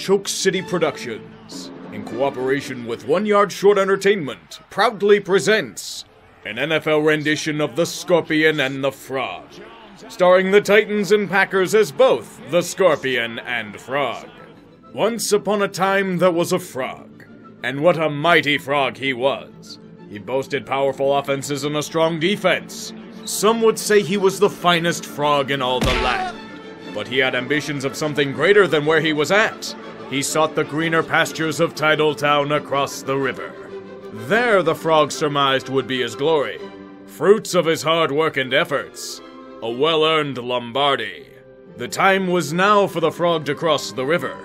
Choke City Productions, in cooperation with 1 Yard Short Entertainment, proudly presents an NFL rendition of The Scorpion and the Frog, starring the Titans and Packers as both the Scorpion and Frog. Once upon a time there was a frog, and what a mighty frog he was. He boasted powerful offenses and a strong defense. Some would say he was the finest frog in all the land. But he had ambitions of something greater than where he was at. He sought the greener pastures of Titletown across the river. There the frog surmised would be his glory, fruits of his hard work and efforts, a well-earned Lombardi. The time was now for the frog to cross the river.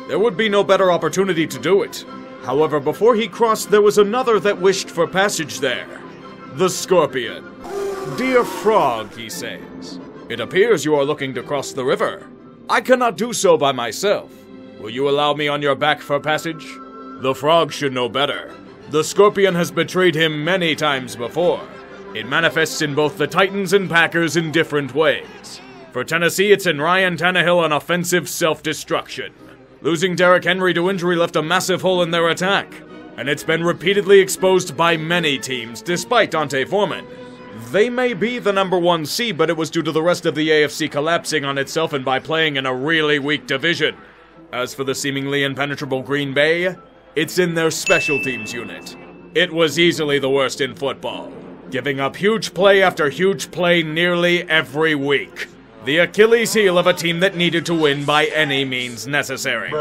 There would be no better opportunity to do it. However, before he crossed, there was another that wished for passage there. The Scorpion. "Dear Frog," he says, "it appears you are looking to cross the river. I cannot do so by myself. Will you allow me on your back for passage?" The Frog should know better. The Scorpion has betrayed him many times before. It manifests in both the Titans and Packers in different ways. For Tennessee, it's in Ryan Tannehill and offensive self-destruction. Losing Derrick Henry to injury left a massive hole in their attack, and it's been repeatedly exposed by many teams, despite Dante Foreman. They may be the #1 seed, but it was due to the rest of the AFC collapsing on itself and by playing in a really weak division. As for the seemingly impenetrable Green Bay, it's in their special teams unit. It was easily the worst in football, giving up huge play after huge play nearly every week. The Achilles heel of a team that needed to win by any means necessary.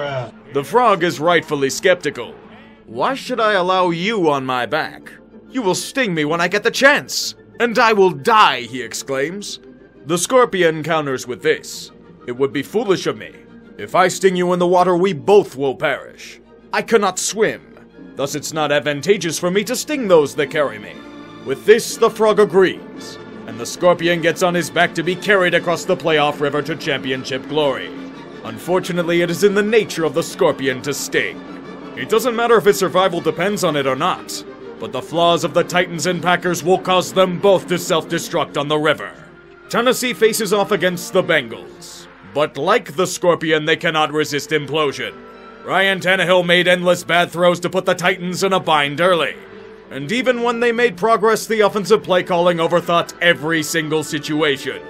The Frog is rightfully skeptical. "Why should I allow you on my back? You will sting me when I get the chance, and I will die," he exclaims. The Scorpion counters with this: "It would be foolish of me. If I sting you in the water, we both will perish. I cannot swim, thus it's not advantageous for me to sting those that carry me." With this, the Frog agrees, and the Scorpion gets on his back to be carried across the playoff river to championship glory. Unfortunately, it is in the nature of the Scorpion to sting. It doesn't matter if his survival depends on it or not, but the flaws of the Titans and Packers will cause them both to self-destruct on the river. Tennessee faces off against the Bengals, but like the Scorpion, they cannot resist implosion. Ryan Tannehill made endless bad throws to put the Titans in a bind early. And even when they made progress, the offensive play calling overthought every single situation,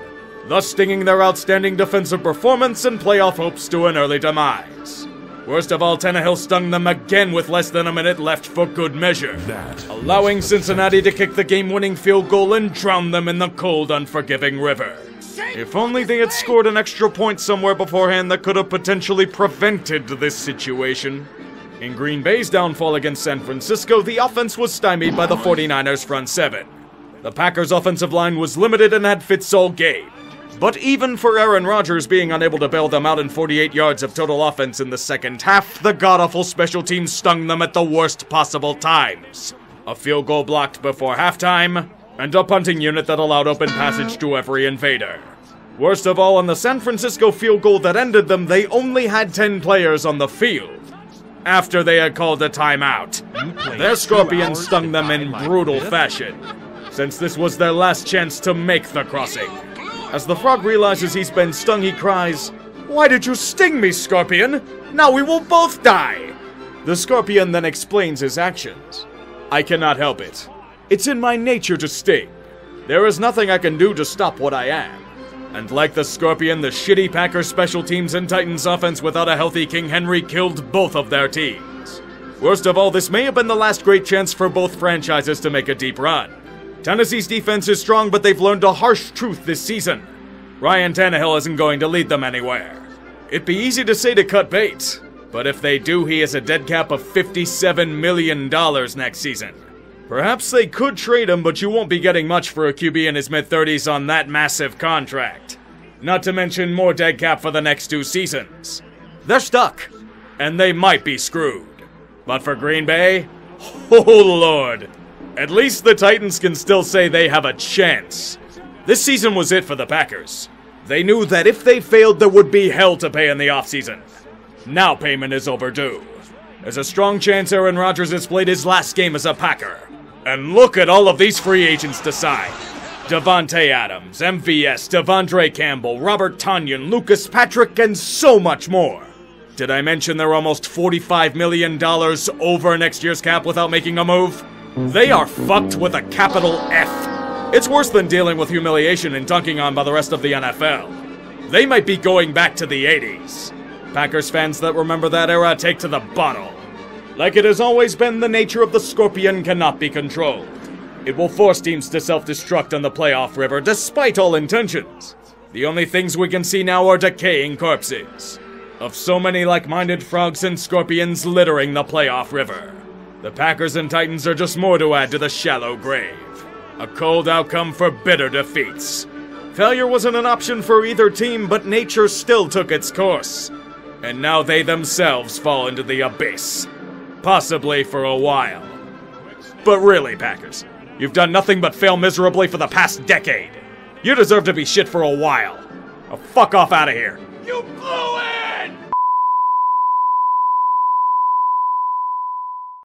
thus stinging their outstanding defensive performance and playoff hopes to an early demise. Worst of all, Tannehill stung them again with less than a minute left for good measure, allowing Cincinnati to kick the game-winning field goal and drown them in the cold, unforgiving river. If only they had scored an extra point somewhere beforehand that could have potentially prevented this situation. In Green Bay's downfall against San Francisco, the offense was stymied by the 49ers' front seven. The Packers' offensive line was limited and had fits all game. But even for Aaron Rodgers being unable to bail them out in 48 yards of total offense in the second half, the god-awful special teams stung them at the worst possible times. A field goal blocked before halftime, and a punting unit that allowed open passage to every invader. Worst of all, on the San Francisco field goal that ended them, they only had 10 players on the field. After they had called a timeout, their Scorpion stung them in brutal fashion, since this was their last chance to make the crossing. As the Frog realizes he's been stung, he cries, "Why did you sting me, Scorpion? Now we will both die!" The Scorpion then explains his actions. "I cannot help it. It's in my nature to sting. There is nothing I can do to stop what I am." And like the Scorpion, the shitty Packers special teams and Titans offense without a healthy King Henry killed both of their teams. Worst of all, this may have been the last great chance for both franchises to make a deep run. Tennessee's defense is strong, but they've learned a harsh truth this season. Ryan Tannehill isn't going to lead them anywhere. It'd be easy to say to cut bait, but if they do, he has a dead cap of $57 million next season. Perhaps they could trade him, but you won't be getting much for a QB in his mid-30s on that massive contract. Not to mention more dead cap for the next 2 seasons. They're stuck, and they might be screwed. But for Green Bay, oh Lord, at least the Titans can still say they have a chance. This season was it for the Packers. They knew that if they failed, there would be hell to pay in the offseason. Now payment is overdue. There's a strong chance Aaron Rodgers has played his last game as a Packer. And look at all of these free agents to sign. Devontae Adams, MVS, Devondre Campbell, Robert Tonyan, Lucas Patrick, and so much more. Did I mention they're almost $45 million over next year's cap without making a move? They are fucked with a capital F. It's worse than dealing with humiliation and dunking on by the rest of the NFL. They might be going back to the 80s. Packers fans that remember that era, take to the bottle. Like it has always been, the nature of the Scorpion cannot be controlled. It will force teams to self-destruct on the playoff river, despite all intentions. The only things we can see now are decaying corpses of so many like-minded frogs and scorpions littering the playoff river. The Packers and Titans are just more to add to the shallow grave. A cold outcome for bitter defeats. Failure wasn't an option for either team, but nature still took its course. And now they themselves fall into the abyss. Possibly for a while. But really, Packers, you've done nothing but fail miserably for the past decade. You deserve to be shit for a while. Now fuck off out of here. You blew it!